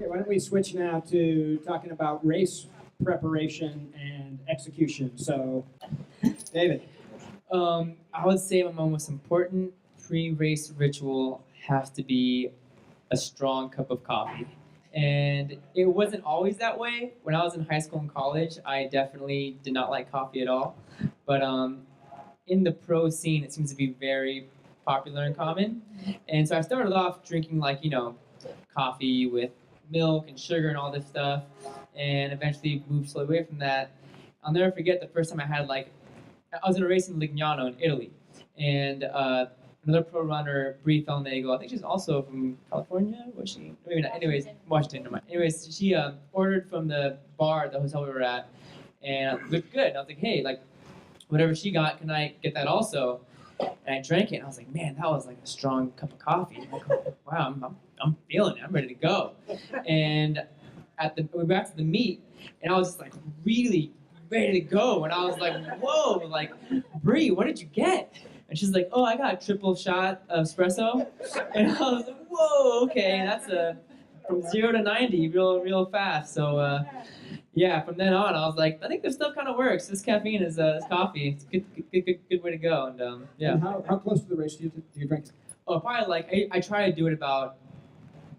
Okay, why don't we switch now to talking about race preparation and execution. So, David. I would say my most important pre-race ritual has to be a strong cup of coffee. And it wasn't always that way. When I was in high school and college, I definitely did not like coffee at all. But in the pro scene, it seems to be very popular and common. And so I started off drinking coffee with milk and sugar and all this stuff, and eventually moved slowly away from that. I'll never forget the first time I was in a race in Lignano in Italy, and another pro runner, Brie Felnagel, I think she's also from California, was she? Maybe not. Anyways, Washington, never mind. Anyways, she ordered from the bar at the hotel we were at, and it looked good. I was like, hey, whatever she got, can I get that also? And I drank it, and I was like, man, that was like a strong cup of coffee. I'm like, wow, I'm feeling it. I'm ready to go. And we got to the meet, and I was just like really ready to go. And I was like, whoa, like, Brie, what did you get? And she's like, oh, I got a triple shot of espresso. And I was like, whoa, okay, that's from 0 to 90 real fast. So yeah, from then on, I was like, I think this stuff kind of works. This caffeine is coffee. It's a good way to go. And yeah. And how close to the race do you drink? Oh, probably I try to do it about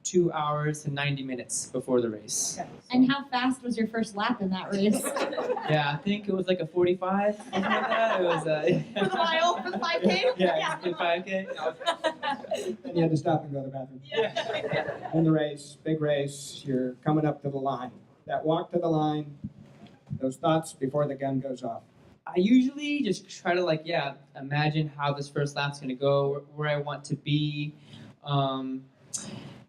2 hours to 90 minutes before the race. Okay. And how fast was your first lap in that race? Yeah, I think it was like a 45, something like that. It was for the mile, for the 5K? Yeah, for the 5K. And you had to stop and go to the bathroom. Yeah. In the race, big race, you're coming up to the line. That walk to the line, those thoughts before the gun goes off. I usually just try to imagine how this first lap's gonna go, where I want to be.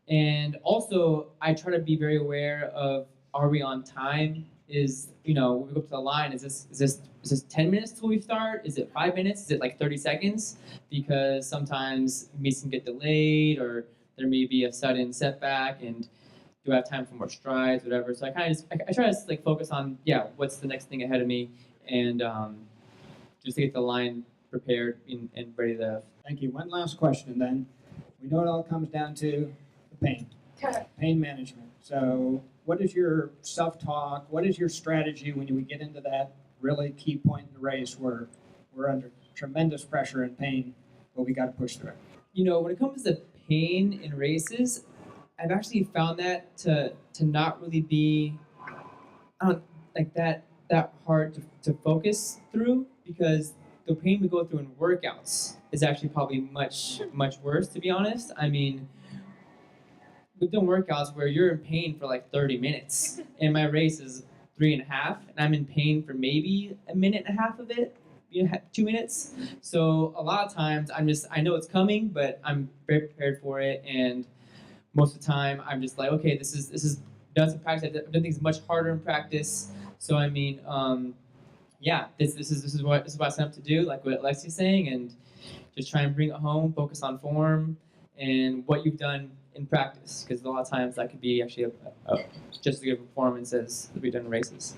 And also, I try to be very aware of, are we on time? When we go up to the line, is this 10 minutes till we start? Is it 5 minutes? Is it like 30 seconds? Because sometimes meets can get delayed, or there may be a sudden setback, and do I have time for more strides, whatever. So I try to focus on, what's the next thing ahead of me, and just to get the line prepared and ready to. Thank you. One last question then. We know it all comes down to the pain management. So what is your self-talk? What is your strategy when we get into that really key point in the race where we're under tremendous pressure and pain, but we got to push through it? When it comes to pain in races, I've actually found that to not really be that hard to focus through, because the pain we go through in workouts is actually probably much worse, to be honest. I mean, we've done workouts where you're in pain for like 30 minutes, and my race is 3.5, and I'm in pain for maybe a minute and a half of it, 2 minutes. So a lot of times I know it's coming, but I'm very prepared for it, and most of the time I'm just like, okay, this is done some practice. I've done things much harder in practice. So I mean, this is what I signed up to do, like what Lexi's saying, and just try and bring it home, focus on form and what you've done in practice, because a lot of times that could be actually just as good a performance as we've done in races.